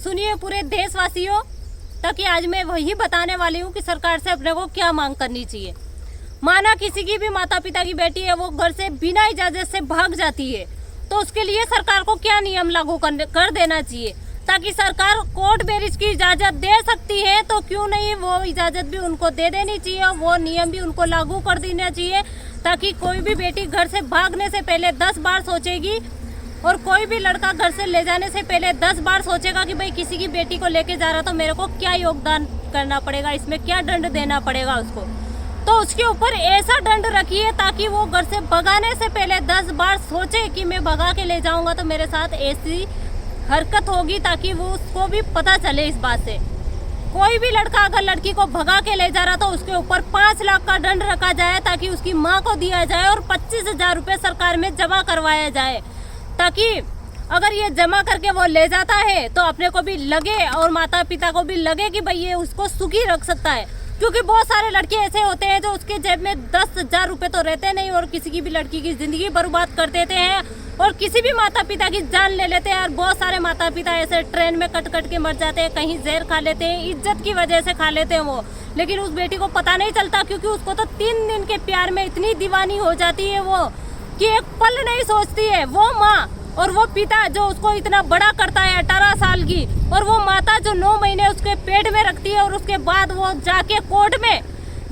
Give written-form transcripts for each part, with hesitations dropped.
सुनिए पूरे देशवासियों, ताकि आज मैं वही बताने वाली हूँ कि सरकार से अपने को क्या मांग करनी चाहिए। माना किसी की भी माता पिता की बेटी है, वो घर से बिना इजाजत से भाग जाती है, तो उसके लिए सरकार को क्या नियम लागू कर देना चाहिए, ताकि सरकार कोर्ट मैरिज की इजाजत दे सकती है तो क्यों नहीं वो इजाजत भी उनको दे देनी चाहिए और वो नियम भी उनको लागू कर देना चाहिए, ताकि कोई भी बेटी घर से भागने से पहले 10 बार सोचेगी और कोई भी लड़का घर से ले जाने से पहले 10 बार सोचेगा कि भाई किसी की बेटी को लेके जा रहा तो मेरे को क्या योगदान करना पड़ेगा, इसमें क्या दंड देना पड़ेगा उसको। तो उसके ऊपर ऐसा दंड रखिए ताकि वो घर से भगाने से पहले 10 बार सोचे कि मैं भगा के ले जाऊंगा तो मेरे साथ ऐसी हरकत होगी, ताकि वो उसको भी पता चले इस बात से। कोई भी लड़का अगर लड़की को भगा के ले जा रहा तो उसके ऊपर 5 लाख का दंड रखा जाए, ताकि उसकी माँ को दिया जाए और 25,000 रुपये सरकार में जमा करवाया जाए, ताकि अगर ये जमा करके वो ले जाता है तो अपने को भी लगे और माता पिता को भी लगे कि भाई ये उसको सुखी रख सकता है। क्योंकि बहुत सारे लड़के ऐसे होते हैं जो उसके जेब में 10,000 रुपये तो रहते नहीं और किसी की भी लड़की की जिंदगी बर्बाद कर देते हैं और किसी भी माता पिता की जान ले लेते हैं। और बहुत सारे माता पिता ऐसे ट्रेन में कट कट के मर जाते हैं, कहीं जहर खा लेते हैं, इज्जत की वजह से खा लेते हैं वो, लेकिन उस बेटी को पता नहीं चलता, क्योंकि उसको तो 3 दिन के प्यार में इतनी दीवानी हो जाती है वो कि एक पल नहीं सोचती है वो माँ और वो पिता जो उसको इतना बड़ा करता है 18 साल की, और वो माता जो 9 महीने उसके पेट में रखती है और उसके बाद वो जाके कोर्ट में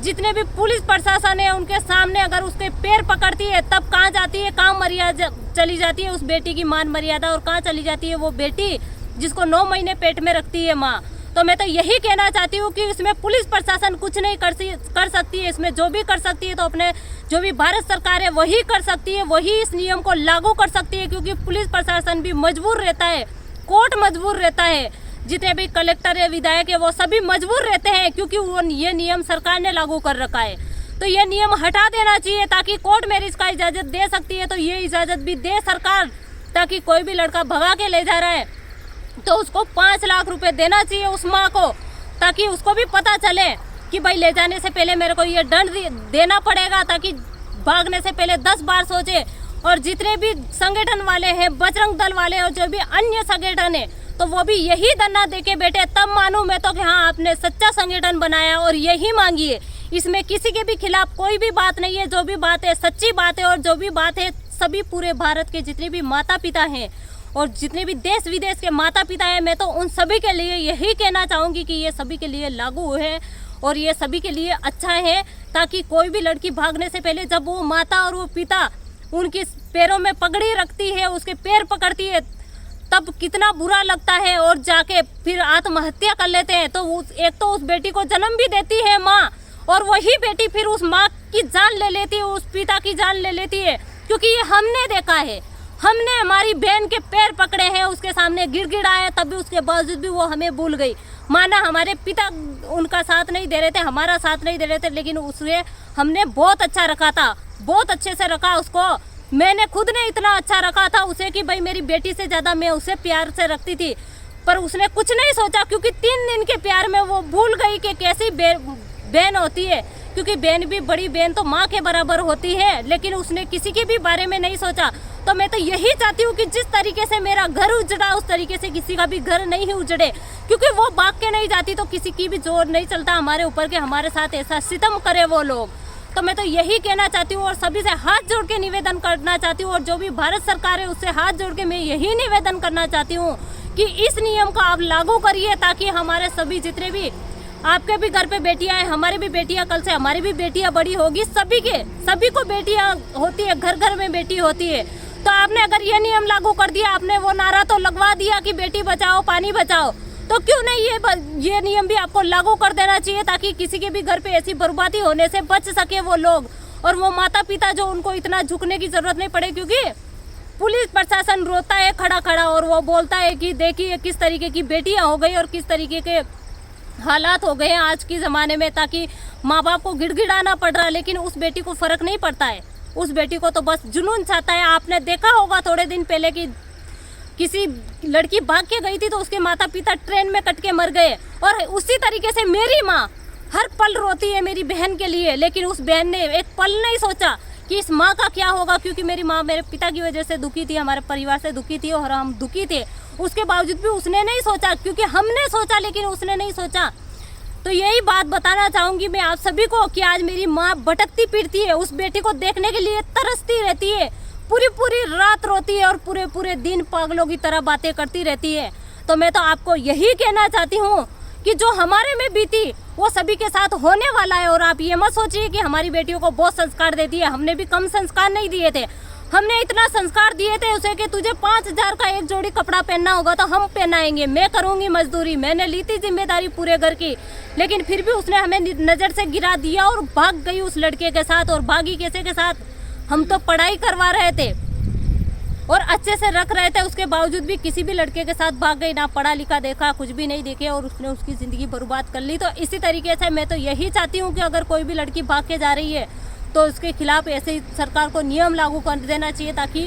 जितने भी पुलिस प्रशासन है उनके सामने अगर उसके पैर पकड़ती है तब कहाँ जाती है, कहाँ मर्यादा चली जाती है उस बेटी की मान मर्यादा, और कहाँ चली जाती है वो बेटी जिसको 9 महीने पेट में रखती है माँ। तो मैं तो यही कहना चाहती हूँ कि इसमें पुलिस प्रशासन कुछ नहीं कर सकती है, इसमें जो भी कर सकती है तो अपने जो भी भारत सरकार है वही कर सकती है, वही इस नियम को लागू कर सकती है, क्योंकि पुलिस प्रशासन भी मजबूर रहता है, कोर्ट मजबूर रहता है, जितने भी कलेक्टर है विधायक है वो सभी मजबूर रहते हैं, क्योंकि वो ये नियम सरकार ने लागू कर रखा है। तो ये नियम हटा देना चाहिए ताकि कोर्ट मैरिज का इजाज़त दे सकती है तो ये इजाज़त भी दे सरकार, ताकि कोई भी लड़का भगा के ले जा रहा है तो उसको 5 लाख रुपए देना चाहिए उस माँ को, ताकि उसको भी पता चले कि भाई ले जाने से पहले मेरे को ये दंड देना पड़ेगा, ताकि भागने से पहले 10 बार सोचे। और जितने भी संगठन वाले हैं, बजरंग दल वाले और जो भी अन्य संगठन है, तो वो भी यही धरना देके बैठे, तब मानूं मैं तो कि हाँ आपने सच्चा संगठन बनाया और यही मांगिए। इसमें किसी के भी खिलाफ कोई भी बात नहीं है, जो भी बात है सच्ची बात है, और जो भी बात है सभी पूरे भारत के जितने भी माता पिता हैं और जितने भी देश विदेश के माता पिता हैं, मैं तो उन सभी के लिए यही कहना चाहूँगी कि ये सभी के लिए लागू है और ये सभी के लिए अच्छा है, ताकि कोई भी लड़की भागने से पहले जब वो माता और वो पिता उनकी पैरों में पगड़ी रखती है, उसके पैर पकड़ती है, तब कितना बुरा लगता है, और जाके फिर आत्महत्या कर लेते हैं। तो एक तो उस बेटी को जन्म भी देती है माँ, और वही बेटी फिर उस माँ की जान ले लेती है, उस पिता की जान ले लेती है, क्योंकि ये हमने देखा है। हमने हमारी बहन के पैर पकड़े हैं, उसके सामने गिड़गिड़ाया, तब भी उसके बावजूद भी वो हमें भूल गई। माना हमारे पिता उनका साथ नहीं दे रहे थे, हमारा साथ नहीं दे रहे थे, लेकिन उसे हमने बहुत अच्छा रखा था, बहुत अच्छे से रखा उसको। मैंने खुद ने इतना अच्छा रखा था उसे कि भाई मेरी बेटी से ज़्यादा मैं उसे प्यार से रखती थी, पर उसने कुछ नहीं सोचा, क्योंकि 3 दिन के प्यार में वो भूल गई कि कैसी बहन होती है, क्योंकि बहन भी बड़ी बहन तो माँ के बराबर होती है, लेकिन उसने किसी के भी बारे में नहीं सोचा। तो मैं तो यही चाहती हूँ कि जिस तरीके से मेरा घर उजड़ा उस तरीके से किसी का भी घर नहीं उजड़े, क्योंकि वो भाग के नहीं जाती तो किसी की भी जोर नहीं चलता हमारे ऊपर कि हमारे साथ ऐसा सितम करे वो लोग। तो मैं तो यही कहना चाहती हूँ और सभी से हाथ जोड़ के निवेदन करना चाहती हूँ, और जो भी भारत सरकार है उससे हाथ जोड़ के मैं यही निवेदन करना चाहती हूँ कि इस नियम को आप लागू करिए, ताकि हमारे सभी जितने भी आपके भी घर पे बेटियां हैं, हमारी भी बेटियां, कल से हमारी भी बेटियां बड़ी होगी, सभी को बेटियां होती है, घर घर में बेटी होती है। तो आपने अगर ये नियम लागू कर दिया, आपने वो नारा तो लगवा दिया कि बेटी बचाओ पानी बचाओ, तो क्यों नहीं ये नियम भी आपको लागू कर देना चाहिए, ताकि किसी के भी घर पे ऐसी बर्बादी होने से बच सके वो लोग, और वो माता पिता जो उनको इतना झुकने की जरूरत नहीं पड़े। क्योंकि पुलिस प्रशासन रोता है खड़ा खड़ा और वो बोलता है कि देखिए किस तरीके की बेटियां हो गई और किस तरीके के हालात हो गए हैं आज के ज़माने में, ताकि माँ बाप को गिड़गिड़ाना पड़ रहा है, लेकिन उस बेटी को फ़र्क नहीं पड़ता है। उस बेटी को तो बस जुनून चाहता है। आपने देखा होगा थोड़े दिन पहले कि किसी लड़की भाग के गई थी तो उसके माता पिता ट्रेन में कट के मर गए, और उसी तरीके से मेरी माँ हर पल रोती है मेरी बहन के लिए, लेकिन उस बहन ने एक पल नहीं सोचा कि इस माँ का क्या होगा, क्योंकि मेरी माँ मेरे पिता की वजह से दुखी थी, हमारे परिवार से दुखी थी और हम दुखी थे, उसके बावजूद भी उसने नहीं सोचा, क्योंकि हमने सोचा लेकिन उसने नहीं सोचा। तो यही बात बताना चाहूँगी मैं आप सभी को कि आज मेरी माँ भटकती फिरती है, उस बेटी को देखने के लिए तरसती रहती है, पूरी पूरी रात रोती है और पूरे पूरे दिन पागलों की तरह बातें करती रहती है। तो मैं तो आपको यही कहना चाहती हूँ कि जो हमारे में बीती वो सभी के साथ होने वाला है। और आप ये मत सोचिए कि हमारी बेटियों को बहुत संस्कार देती है, हमने भी कम संस्कार नहीं दिए थे। हमने इतना संस्कार दिए थे उसे कि तुझे 5,000 का एक जोड़ी कपड़ा पहनना होगा तो हम पहनाएंगे, मैं करूंगी मजदूरी, मैंने ली थी जिम्मेदारी पूरे घर की। लेकिन फिर भी उसने हमें नज़र से गिरा दिया और भाग गई उस लड़के के साथ। और भागी कैसे के साथ? हम तो पढ़ाई करवा रहे थे और अच्छे से रख रहे थे, उसके बावजूद भी किसी भी लड़के के साथ भाग गई, ना पढ़ा लिखा देखा, कुछ भी नहीं देखे और उसने उसकी ज़िंदगी बर्बाद कर ली। तो इसी तरीके से मैं तो यही चाहती हूँ कि अगर कोई भी लड़की भाग के जा रही है तो उसके खिलाफ ऐसे ही सरकार को नियम लागू कर देना चाहिए, ताकि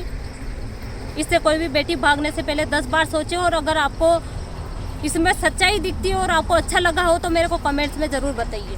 इससे कोई भी बेटी भागने से पहले 10 बार सोचे। और अगर आपको इसमें सच्चाई दिखती हो और आपको अच्छा लगा हो तो मेरे को कमेंट्स में ज़रूर बताइए।